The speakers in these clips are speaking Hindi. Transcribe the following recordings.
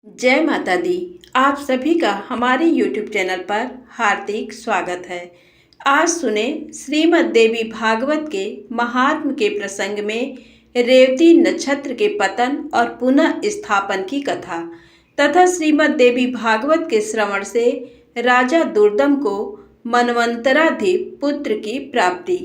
जय माता दी। आप सभी का हमारे YouTube चैनल पर हार्दिक स्वागत है। आज सुने श्रीमद् देवी भागवत के महात्म के प्रसंग में रेवती नक्षत्र के पतन और पुनः स्थापन की कथा तथा श्रीमद् देवी भागवत के श्रवण से राजा दुर्दम को मनवंतराधिप पुत्र की प्राप्ति।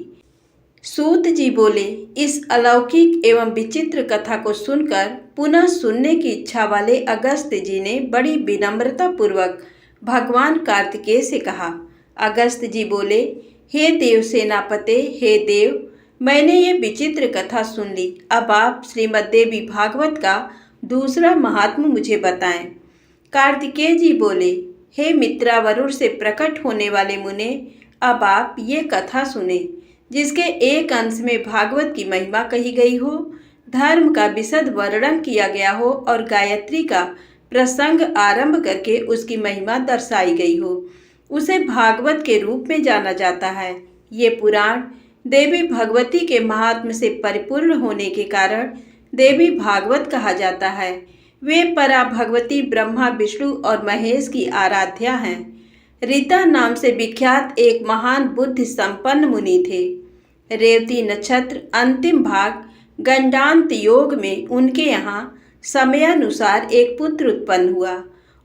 सूत जी बोले, इस अलौकिक एवं विचित्र कथा को सुनकर पुनः सुनने की इच्छा वाले अगस्त्य जी ने बड़ी विनम्रता पूर्वक भगवान कार्तिकेय से कहा। अगस्त्य जी बोले, हे देव सेनापते, हे देव, मैंने ये विचित्र कथा सुन ली। अब आप श्रीमद् देवी भागवत का दूसरा महात्म मुझे बताएं। कार्तिकेय जी बोले, हे मित्रावरुण से प्रकट होने वाले मुने, अब आप ये कथा सुने जिसके एक अंश में भागवत की महिमा कही गई हो, धर्म का विशद वर्णन किया गया हो और गायत्री का प्रसंग आरंभ करके उसकी महिमा दर्शाई गई हो, उसे भागवत के रूप में जाना जाता है। ये पुराण देवी भगवती के महात्म्य से परिपूर्ण होने के कारण देवी भागवत कहा जाता है। वे परा भगवती ब्रह्मा, विष्णु और महेश की आराध्या हैं। रीता नाम से विख्यात एक महान बुद्धि संपन्न मुनि थे। रेवती नक्षत्र अंतिम भाग गंडांत योग में उनके यहाँ समयानुसार एक पुत्र उत्पन्न हुआ।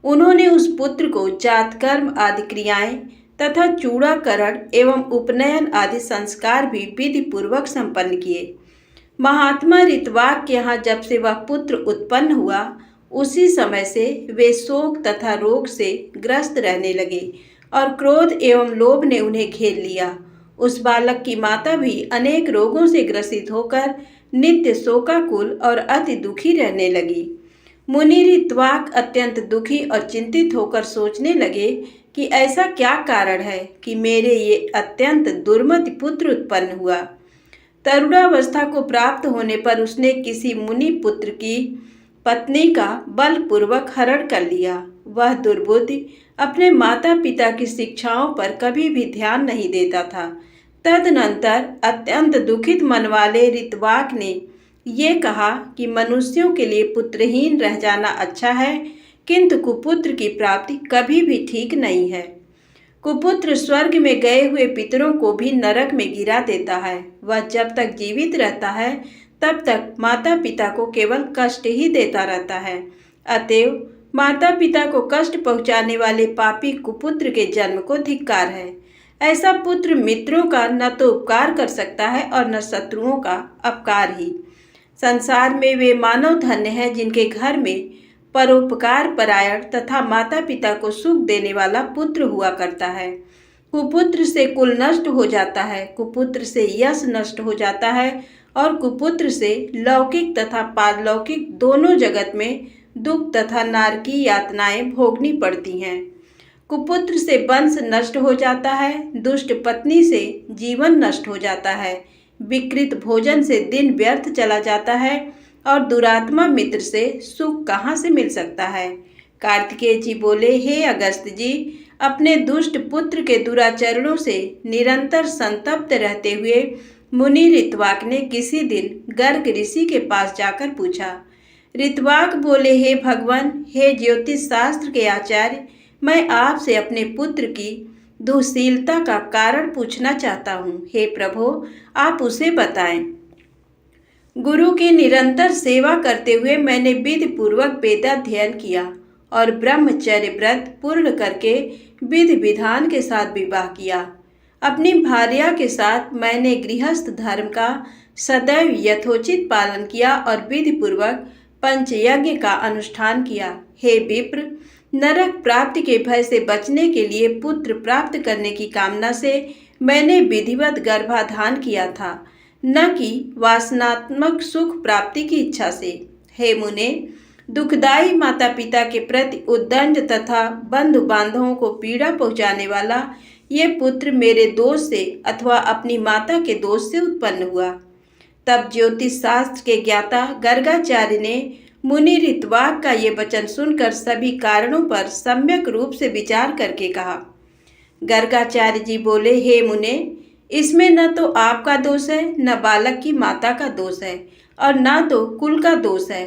उन्होंने उस पुत्र को जातकर्म आदि क्रियाएं तथा चूड़ाकरण एवं उपनयन आदि संस्कार भी विधि पूर्वक संपन्न किए। महात्मा ऋतवाक के यहाँ जब से वह पुत्र उत्पन्न हुआ, उसी समय से वे शोक तथा रोग से ग्रस्त रहने लगे और क्रोध एवं लोभ ने उन्हें घेर लिया। उस बालक की माता भी अनेक रोगों से ग्रसित होकर नित्य शोकाकुल और अति दुखी रहने लगी। मुनि ऋतवाक अत्यंत दुखी और चिंतित होकर सोचने लगे कि ऐसा क्या कारण है कि मेरे ये अत्यंत दुर्मति पुत्र उत्पन्न हुआ। तरुणावस्था को प्राप्त होने पर उसने किसी मुनि पुत्र की पत्नी का बलपूर्वक हरण कर लिया। वह दुर्बुद्धि अपने माता पिता की शिक्षाओं पर कभी भी ध्यान नहीं देता था। तदनंतर अत्यंत दुखित मन वाले ऋतवाक ने ये कहा कि मनुष्यों के लिए पुत्रहीन रह जाना अच्छा है, किंतु कुपुत्र की प्राप्ति कभी भी ठीक नहीं है। कुपुत्र स्वर्ग में गए हुए पितरों को भी नरक में गिरा देता है। वह जब तक जीवित रहता है तब तक माता पिता को केवल कष्ट ही देता रहता है। अतएव माता पिता को कष्ट पहुँचाने वाले पापी कुपुत्र के जन्म को धिक्कार है। ऐसा पुत्र मित्रों का न तो उपकार कर सकता है और न शत्रुओं का अपकार ही। संसार में वे मानव धन्य हैं जिनके घर में परोपकार परायण तथा माता पिता को सुख देने वाला पुत्र हुआ करता है। कुपुत्र से कुल नष्ट हो जाता है, कुपुत्र से यश नष्ट हो जाता है और कुपुत्र से लौकिक तथा पारलौकिक दोनों जगत में दुख तथा नारकी यातनाएं भोगनी पड़ती हैं। कुपुत्र से वंश नष्ट हो जाता है, दुष्ट पत्नी से जीवन नष्ट हो जाता है, विकृत भोजन से दिन व्यर्थ चला जाता है और दुरात्मा मित्र से सुख कहाँ से मिल सकता है। कार्तिकेय जी बोले, हे अगस्त्य जी, अपने दुष्ट पुत्र के दुराचरणों से निरंतर संतप्त रहते हुए मुनि ऋतवाक ने किसी दिन गर्ग ऋषि के पास जाकर पूछा। ऋतवाक बोले, हे भगवान, हे ज्योतिष शास्त्र के आचार्य, मैं आपसे अपने पुत्र की दुःशीलता का कारण पूछना चाहता हूँ। हे प्रभु, आप उसे बताएं। गुरु की निरंतर सेवा करते हुए मैंने विधि पूर्वक वेदाध्ययन किया और ब्रह्मचर्य व्रत पूर्ण करके विधि विधान के साथ विवाह किया। अपनी भार्या के साथ मैंने गृहस्थ धर्म का सदैव यथोचित पालन किया और विधि पूर्वक पंचयज्ञ का अनुष्ठान किया। हे विप्र, नरक प्राप्ति के भय से बचने के लिए पुत्र प्राप्त करने की कामना से मैंने विधिवत गर्भाधान किया था, न कि वासनात्मक सुख प्राप्ति की इच्छा से। हे मुने, दुखदायी माता पिता के प्रति उद्दंड तथा बंधु बांधवों को पीड़ा पहुँचाने वाला ये पुत्र मेरे दोष से अथवा अपनी माता के दोष से उत्पन्न हुआ। तब ज्योतिष शास्त्र के ज्ञाता गर्गाचार्य ने मुनि ऋतवाक का ये वचन सुनकर सभी कारणों पर सम्यक रूप से विचार करके कहा। गर्गाचार्य जी बोले, हे मुने, इसमें न तो आपका दोष है, न बालक की माता का दोष है और न तो कुल का दोष है।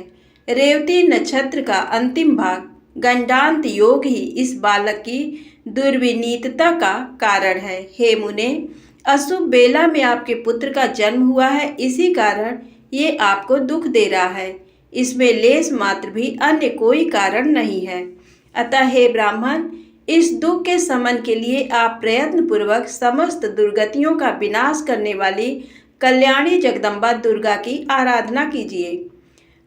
रेवती नक्षत्र का अंतिम भाग गंडांत योग ही इस बालक की दुर्विनीतता का कारण है। हे मुने, अशुभ बेला में आपके पुत्र का जन्म हुआ है, इसी कारण ये आपको दुख दे रहा है। इसमें लेश मात्र भी अन्य कोई कारण नहीं है। अतः हे ब्राह्मण, इस दुख के शमन के लिए आप प्रयत्न पूर्वक समस्त दुर्गतियों का विनाश करने वाली कल्याणी जगदम्बा दुर्गा की आराधना कीजिए।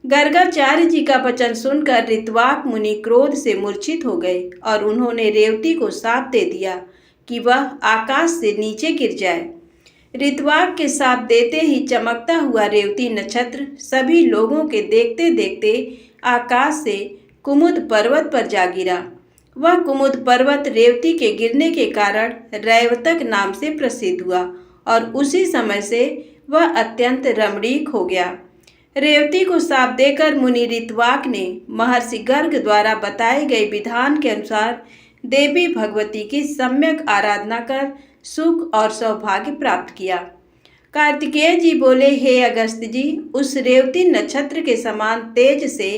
गर्गाचार्य जी का वचन सुनकर ऋत्वाक मुनि क्रोध से मूर्छित हो गए और उन्होंने रेवती को शाप दे दिया कि वह आकाश से नीचे गिर जाए। ऋत्वाक के शाप देते ही चमकता हुआ रेवती नक्षत्र सभी लोगों के देखते देखते आकाश से कुमुद पर्वत पर जा गिरा। वह कुमुद पर्वत रेवती के गिरने के कारण रैवतक नाम से प्रसिद्ध हुआ और उसी समय से वह अत्यंत रमणीक हो गया। रेवती को शाप देकर मुनि ऋत्वाक ने महर्षि गर्ग द्वारा बताए गए विधान के अनुसार देवी भगवती की सम्यक आराधना कर सुख और सौभाग्य प्राप्त किया। कार्तिकेय जी बोले, हे अगस्त्य जी, उस रेवती नक्षत्र के समान तेज से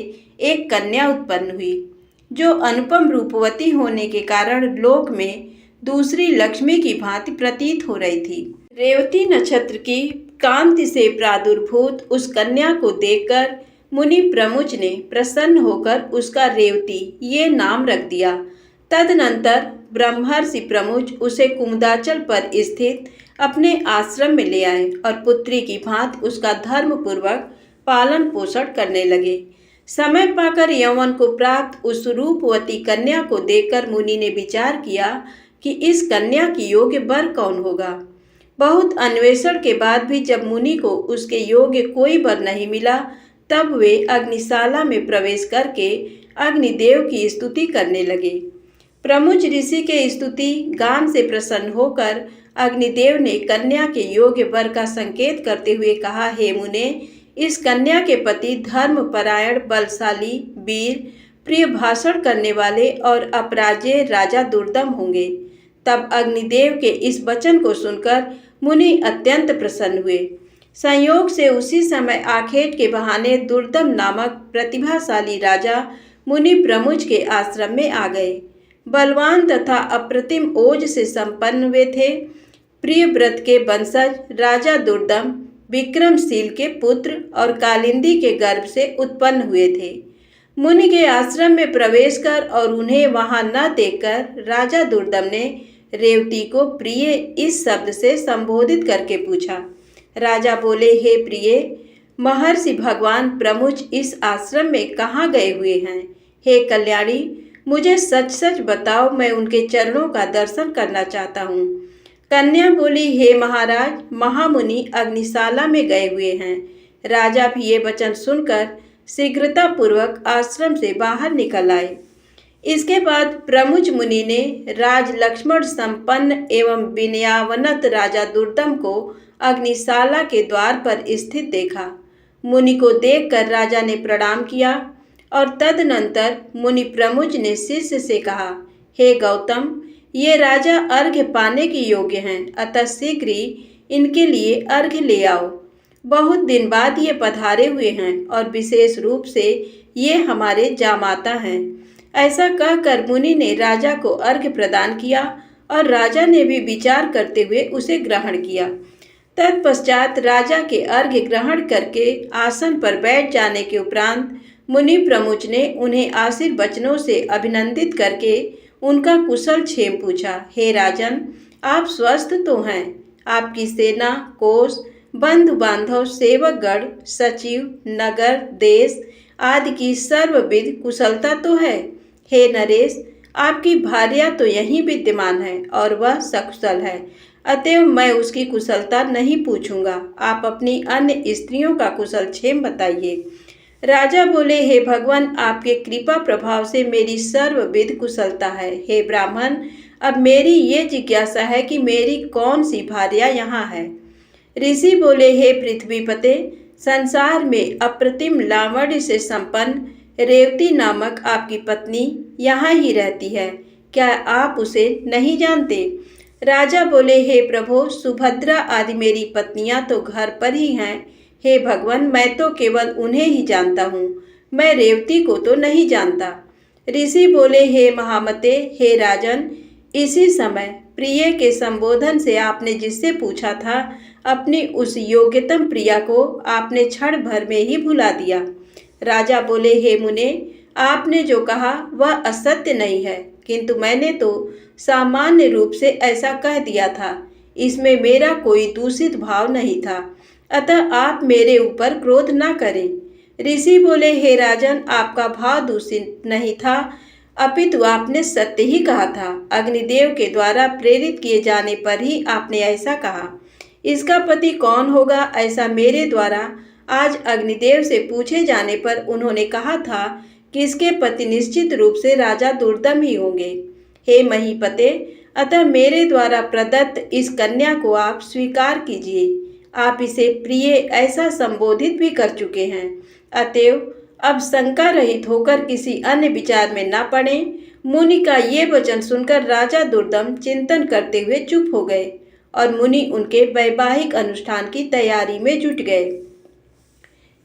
एक कन्या उत्पन्न हुई, जो अनुपम रूपवती होने के कारण लोक में दूसरी लक्ष्मी की भांति प्रतीत हो रही थी। रेवती नक्षत्र की कांति से प्रादुर्भूत उस कन्या को देखकर मुनि प्रमुच ने प्रसन्न होकर उसका रेवती ये नाम रख दिया। तदनंतर ब्रह्मर्षि प्रमुच उसे कुमुदाचल पर स्थित अपने आश्रम में ले आए और पुत्री की भांति उसका धर्म पूर्वक पालन पोषण करने लगे। समय पाकर यौवन को प्राप्त उस रूपवती कन्या को देखकर मुनि ने विचार किया कि इस कन्या की योग्य वर कौन होगा। बहुत अन्वेषण के बाद भी जब मुनि को उसके योग्य कोई वर नहीं मिला, तब वे अग्निशाला में प्रवेश करके अग्निदेव की स्तुति करने लगे। प्रमुच ऋषि के स्तुति गान से प्रसन्न होकर अग्निदेव ने कन्या के योग्य वर का संकेत करते हुए कहा, हे मुने, इस कन्या के पति धर्मपरायण, बलशाली, वीर, प्रिय भाषण करने वाले और अपराजेय राजा दुर्दम होंगे। तब अग्निदेव के इस वचन को सुनकर मुनि अत्यंत प्रसन्न हुए। संयोग से उसी समय आखेट के बहाने दुर्दम नामक प्रतिभाशाली राजा मुनि प्रमुच के आश्रम में आ गए। बलवान तथा अप्रतिम ओज से संपन्न हुए थे। प्रियव्रत के वंशज राजा दुर्दम विक्रमशील के पुत्र और कालिंदी के गर्भ से उत्पन्न हुए थे। मुनि के आश्रम में प्रवेश कर और उन्हें वहां न देखकर राजा दुर्दम ने रेवती को प्रिय इस शब्द से संबोधित करके पूछा। राजा बोले, हे प्रिय, महर्षि भगवान प्रमुच इस आश्रम में कहाँ गए हुए हैं? हे कल्याणी, मुझे सच सच बताओ, मैं उनके चरणों का दर्शन करना चाहता हूँ। कन्या बोली, हे महाराज, महामुनि अग्निशाला में गए हुए हैं। राजा भी ये वचन सुनकर शीघ्रता पूर्वक आश्रम से बाहर निकल आए। इसके बाद प्रमुच मुनि ने राज लक्ष्मण संपन्न एवं विनयावनत राजा दुर्दम को अग्निशाला के द्वार पर स्थित देखा। मुनि को देखकर राजा ने प्रणाम किया और तदनंतर मुनि प्रमुच ने शिष्य से कहा, हे गौतम, ये राजा अर्घ्य पाने के योग्य हैं, अतः शीघ्र ही इनके लिए अर्घ्य ले आओ। बहुत दिन बाद ये पधारे हुए हैं और विशेष रूप से ये हमारे जामाता हैं। ऐसा कहकर मुनि ने राजा को अर्घ्य प्रदान किया और राजा ने भी विचार करते हुए उसे ग्रहण किया। तत्पश्चात राजा के अर्घ्य ग्रहण करके आसन पर बैठ जाने के उपरांत मुनि प्रमुच ने उन्हें आशीर्वचनों से अभिनंदित करके उनका कुशल क्षेम पूछा। हे राजन, आप स्वस्थ तो हैं? आपकी सेना, कोष, बंधु बांधव, सेवकगण, सचिव, नगर, देश आदि की सर्वविध कुशलता तो है? हे नरेश, आपकी भार्या तो यहीं विद्यमान है और वह सकुशल है, अतएव मैं उसकी कुशलता नहीं पूछूंगा। आप अपनी अन्य स्त्रियों का कुशल क्षेम बताइए। राजा बोले, हे भगवान, आपके कृपा प्रभाव से मेरी सर्वविध कुशलता है। हे ब्राह्मण, अब मेरी ये जिज्ञासा है कि मेरी कौन सी भार्या यहाँ है? ऋषि बोले, हे पृथ्वीपते, संसार में अप्रतिम लावण्य से संपन्न रेवती नामक आपकी पत्नी यहाँ ही रहती है, क्या आप उसे नहीं जानते? राजा बोले, हे प्रभु, सुभद्रा आदि मेरी पत्नियां तो घर पर ही हैं। हे भगवान, मैं तो केवल उन्हें ही जानता हूँ, मैं रेवती को तो नहीं जानता। ऋषि बोले, हे महामते, हे राजन, इसी समय प्रिय के संबोधन से आपने जिससे पूछा था, अपनी उस योग्यतम प्रिया को आपने क्षण भर में ही भुला दिया। राजा बोले, हे मुने, आपने जो कहा वह असत्य नहीं है, किंतु मैंने तो सामान्य रूप से ऐसा कह दिया था। इसमें मेरा कोई दूषित भाव नहीं था, अतः आप मेरे ऊपर क्रोध न करें। ऋषि बोले, हे राजन, आपका भाव दूषित नहीं था, अपितु आपने सत्य ही कहा था। अग्निदेव के द्वारा प्रेरित किए जाने पर ही आपने ऐसा कहा। इसका पति कौन होगा, ऐसा मेरे द्वारा आज अग्निदेव से पूछे जाने पर उन्होंने कहा था कि इसके पति निश्चित रूप से राजा दुर्दम ही होंगे। हे महीपते, अतः मेरे द्वारा प्रदत्त इस कन्या को आप स्वीकार कीजिए। आप इसे प्रिय ऐसा संबोधित भी कर चुके हैं, अतएव अब शंका रहित होकर किसी अन्य विचार में न पड़े। मुनि का ये वचन सुनकर राजा दुर्दम चिंतन करते हुए चुप हो गए और मुनि उनके वैवाहिक अनुष्ठान की तैयारी में जुट गए।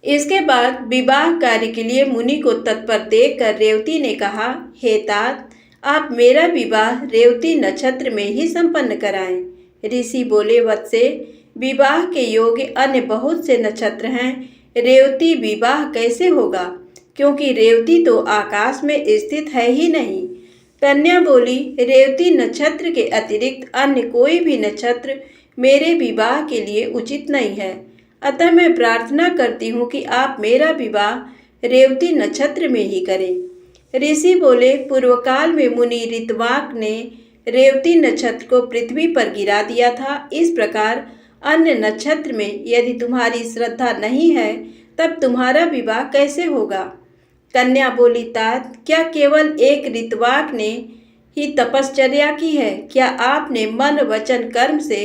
इसके बाद विवाह कार्य के लिए मुनि को तत्पर देखकर रेवती ने कहा, हे तात, आप मेरा विवाह रेवती नक्षत्र में ही संपन्न कराएं। ऋषि बोले, वत्से, विवाह के योग्य अन्य बहुत से नक्षत्र हैं, रेवती विवाह कैसे होगा, क्योंकि रेवती तो आकाश में स्थित है ही नहीं। कन्या बोली, रेवती नक्षत्र के अतिरिक्त अन्य कोई भी नक्षत्र मेरे विवाह के लिए उचित नहीं है, अतः मैं प्रार्थना करती हूँ कि आप मेरा विवाह रेवती नक्षत्र में ही करें। ऋषि बोले, पूर्व काल में मुनि ऋतवाक ने रेवती नक्षत्र को पृथ्वी पर गिरा दिया था। इस प्रकार अन्य नक्षत्र में यदि तुम्हारी श्रद्धा नहीं है, तब तुम्हारा विवाह कैसे होगा। कन्या बोली, तात, क्या केवल एक ऋतवाक ने ही तपश्चर्या की है? क्या आपने मन वचन कर्म से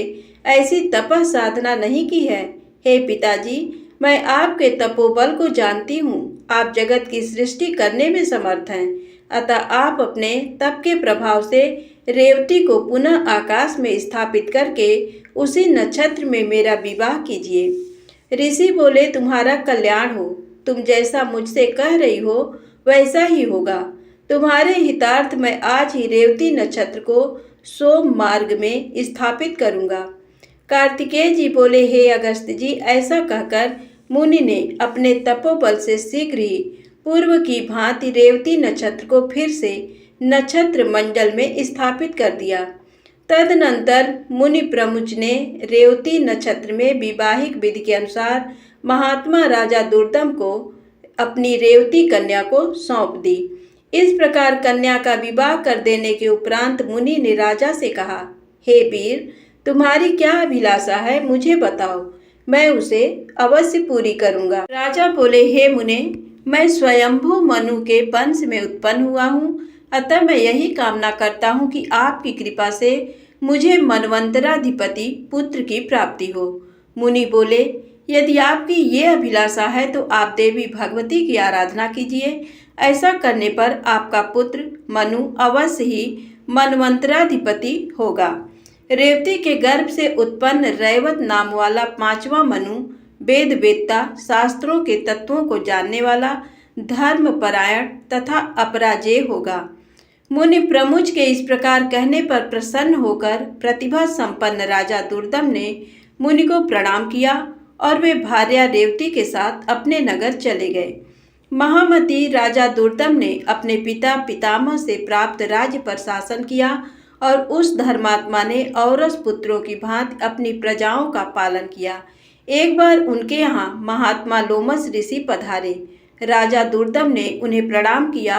ऐसी तपः साधना नहीं की है? हे पिताजी, मैं आपके तपोबल को जानती हूँ। आप जगत की सृष्टि करने में समर्थ हैं, अतः आप अपने तप के प्रभाव से रेवती को पुनः आकाश में स्थापित करके उसी नक्षत्र में मेरा विवाह कीजिए। ऋषि बोले, तुम्हारा कल्याण हो। तुम जैसा मुझसे कह रही हो वैसा ही होगा। तुम्हारे हितार्थ मैं आज ही रेवती नक्षत्र को सोम मार्ग में स्थापित करूँगा। कार्तिकेय जी बोले, हे अगस्त्य जी, ऐसा कहकर मुनि ने अपने तपोबल से शीघ्र ही पूर्व की भांति रेवती नक्षत्र को फिर से नक्षत्र मंडल में स्थापित कर दिया। तदनंतर मुनि प्रमुच ने रेवती नक्षत्र में विवाहिक विधि के अनुसार महात्मा राजा दुर्दम को अपनी रेवती कन्या को सौंप दी। इस प्रकार कन्या का विवाह कर देने के उपरांत मुनि ने राजा से कहा, हे वीर, तुम्हारी क्या अभिलाषा है, मुझे बताओ, मैं उसे अवश्य पूरी करूंगा। राजा बोले, हे मुने, मैं स्वयंभू मनु के वंश में उत्पन्न हुआ हूँ, अतः मैं यही कामना करता हूँ कि आपकी कृपा से मुझे मनवंतराधिपति पुत्र की प्राप्ति हो। मुनि बोले, यदि आपकी ये अभिलाषा है तो आप देवी भगवती की आराधना कीजिए। ऐसा करने पर आपका पुत्र मनु अवश्य ही मनवंतराधिपति होगा। रेवती के गर्भ से उत्पन्न रैवत नाम वाला पांचवा मनु वेद वेत्ता, शास्त्रों के तत्वों को जानने वाला, धर्मपरायण तथा अपराजेय होगा। मुनि प्रमुच के इस प्रकार कहने पर प्रसन्न होकर प्रतिभा संपन्न राजा दुर्दम ने मुनि को प्रणाम किया और वे भार्या रेवती के साथ अपने नगर चले गए। महामती राजा दुर्दम ने अपने पिता पितामह से प्राप्त राज्य पर शासन किया और उस धर्मात्मा ने औरस पुत्रों की भांति अपनी प्रजाओं का पालन किया। एक बार उनके यहाँ महात्मा लोमस ऋषि पधारे। राजा दुर्दम ने उन्हें प्रणाम किया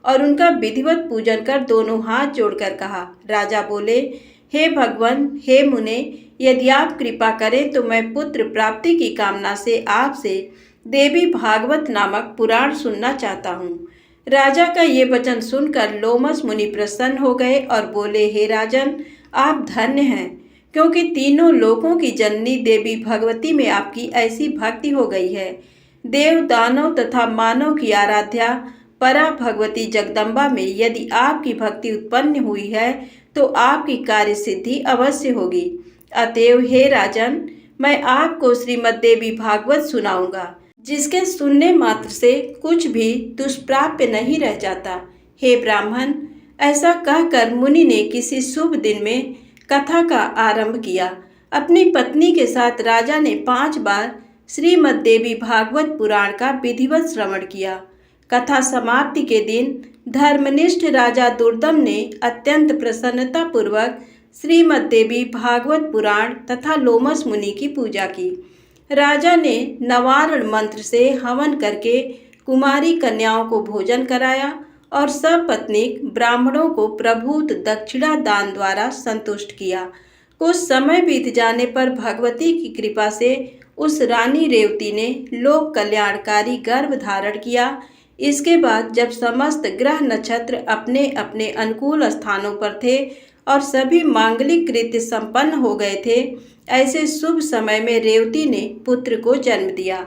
और उनका विधिवत पूजन कर दोनों हाथ जोड़कर कहा। राजा बोले, हे भगवान, हे मुने, यदि आप कृपा करें तो मैं पुत्र प्राप्ति की कामना से आपसे देवी भागवत नामक पुराण सुनना चाहता हूँ। राजा का ये वचन सुनकर लोमस मुनि प्रसन्न हो गए और बोले, हे राजन, आप धन्य हैं, क्योंकि तीनों लोकों की जननी देवी भगवती में आपकी ऐसी भक्ति हो गई है। देव, दानव तथा मानव की आराध्या परा भगवती जगदम्बा में यदि आपकी भक्ति उत्पन्न हुई है तो आपकी कार्य सिद्धि अवश्य होगी। अतएव हे राजन, मैं आपको श्रीमद् देवी भागवत सुनाऊंगा, जिसके सुनने मात्र से कुछ भी दुष्प्राप्य नहीं रह जाता। हे ब्राह्मण, ऐसा कहकर मुनि ने किसी शुभ दिन में कथा का आरंभ किया। अपनी पत्नी के साथ राजा ने 5 बार श्रीमद् देवी भागवत पुराण का विधिवत श्रवण किया। कथा समाप्ति के दिन धर्मनिष्ठ राजा दुर्दम ने अत्यंत प्रसन्नता पूर्वक श्रीमद् देवी भागवत पुराण तथा लोमस मुनि की पूजा की। राजा ने नवारण मंत्र से हवन करके कुमारी कन्याओं को भोजन कराया और सपत्नीक ब्राह्मणों को प्रभूत दक्षिणा दान द्वारा संतुष्ट किया। कुछ समय बीत जाने पर भगवती की कृपा से उस रानी रेवती ने लोक कल्याणकारी गर्भ धारण किया। इसके बाद जब समस्त ग्रह नक्षत्र अपने अपने अनुकूल स्थानों पर थे और सभी मांगलिक कृत्य संपन्न हो गए थे, ऐसे शुभ समय में रेवती ने पुत्र को जन्म दिया।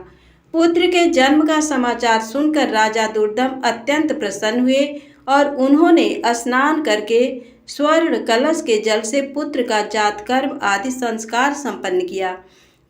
पुत्र के जन्म का समाचार सुनकर राजा दुर्दम अत्यंत प्रसन्न हुए और उन्होंने स्नान करके स्वर्ण कलश के जल से पुत्र का जातकर्म आदि संस्कार संपन्न किया।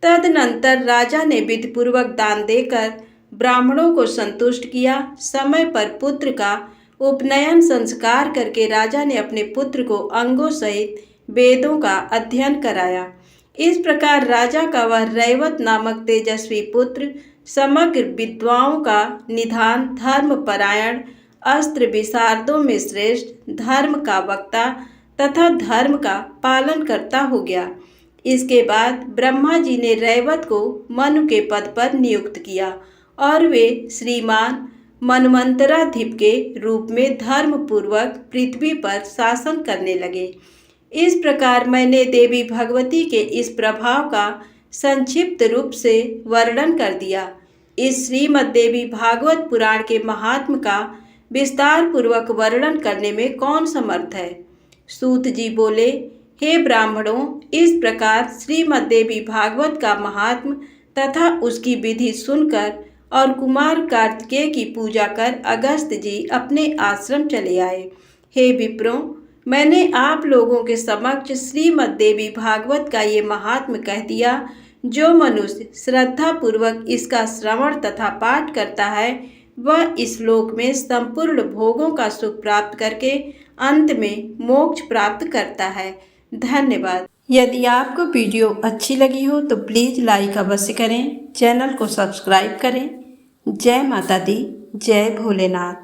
तदनंतर राजा ने विधिपूर्वक दान देकर ब्राह्मणों को संतुष्ट किया। समय पर पुत्र का उपनयन संस्कार करके राजा ने अपने पुत्र को अंगों सहित वेदों का अध्ययन कराया। इस प्रकार राजा का वह रैवत नामक तेजस्वी पुत्र समग्र विद्वाओं का निधान, धर्मपरायण, अस्त्र विशारदों में श्रेष्ठ, धर्म का वक्ता तथा धर्म का पालन करता हो गया। इसके बाद ब्रह्मा जी ने रैवत को मनु के पद पर नियुक्त किया और वे श्रीमान मनमंतराधिप के रूप में धर्म पूर्वक पृथ्वी पर शासन करने लगे। इस प्रकार मैंने देवी भगवती के इस प्रभाव का संक्षिप्त रूप से वर्णन कर दिया। इस श्रीमद् देवी भागवत पुराण के महात्म का विस्तार पूर्वक वर्णन करने में कौन समर्थ है। सूत जी बोले, हे ब्राह्मणों, इस प्रकार श्रीमद् देवी भागवत का महात्म तथा उसकी विधि सुनकर और कुमार कार्तिकेय की पूजा कर अगस्त जी अपने आश्रम चले आए। हे विप्रों, मैंने आप लोगों के समक्ष श्रीमद् देवी भागवत का ये महात्म कह दिया। जो मनुष्य श्रद्धा पूर्वक इसका श्रवण तथा पाठ करता है, वह इस लोक में संपूर्ण भोगों का सुख प्राप्त करके अंत में मोक्ष प्राप्त करता है। धन्यवाद। यदि आपको वीडियो अच्छी लगी हो तो प्लीज़ लाइक अवश्य करें, चैनल को सब्सक्राइब करें। जय माता दी, जय भोलेनाथ।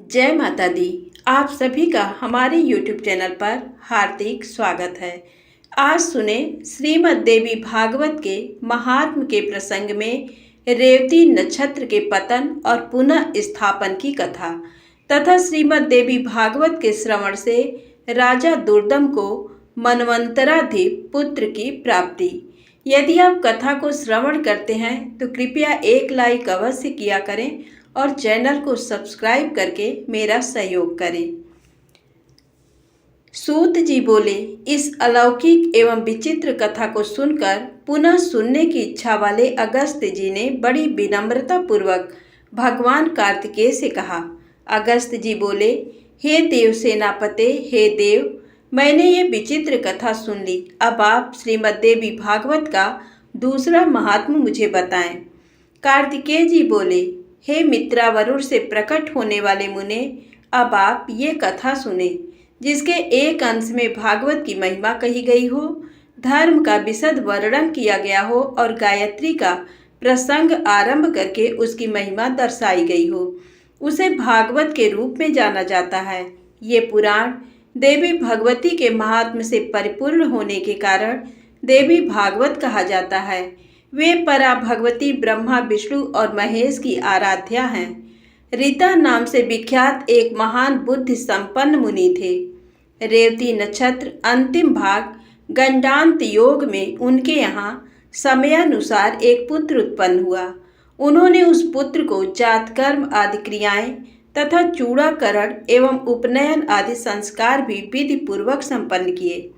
जय माता दी। आप सभी का हमारे YouTube चैनल पर हार्दिक स्वागत है। आज सुने श्रीमद् देवी भागवत के महात्म के प्रसंग में रेवती नक्षत्र के पतन और पुनः स्थापन की कथा तथा श्रीमद् देवी भागवत के श्रवण से राजा दुर्दम को मनवंतराधिप पुत्र की प्राप्ति। यदि आप कथा को श्रवण करते हैं तो कृपया एक लाइक अवश्य किया करें और चैनल को सब्सक्राइब करके मेरा सहयोग करें। सूत जी बोले, इस अलौकिक एवं विचित्र कथा को सुनकर पुनः सुनने की इच्छा वाले अगस्त्य जी ने बड़ी विनम्रता पूर्वक भगवान कार्तिकेय से कहा। अगस्त्य जी बोले, हे देव सेनापते, हे देव, मैंने ये विचित्र कथा सुन ली। अब आप श्रीमद् देवी भागवत का दूसरा महात्म्य मुझे बताएं। कार्तिकेय जी बोले, हे मित्रावरुण से प्रकट होने वाले मुने, अब आप ये कथा सुने जिसके एक अंश में भागवत की महिमा कही गई हो, धर्म का विशद वर्णन किया गया हो और गायत्री का प्रसंग आरंभ करके उसकी महिमा दर्शाई गई हो। उसे भागवत के रूप में जाना जाता है। ये पुराण देवी भगवती के महात्म्य से परिपूर्ण होने के कारण देवी भागवत कहा जाता है। वे परा भगवती ब्रह्मा, विष्णु और महेश की आराध्या हैं। रीता नाम से विख्यात एक महान बुद्धि संपन्न मुनि थे। रेवती नक्षत्र अंतिम भाग गंडांत योग में उनके यहाँ समयानुसार एक पुत्र उत्पन्न हुआ। उन्होंने उस पुत्र को जातकर्म आदि क्रियाएं तथा चूड़ाकरण एवं उपनयन आदि संस्कार भी विधि पूर्वक संपन्न किए।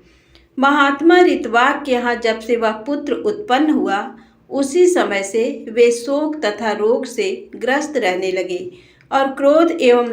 महात्मा ऋतवाक के यहाँ जब से वह पुत्र उत्पन्न हुआ, उसी समय से वे शोक तथा रोग से ग्रस्त रहने लगे और क्रोध एवं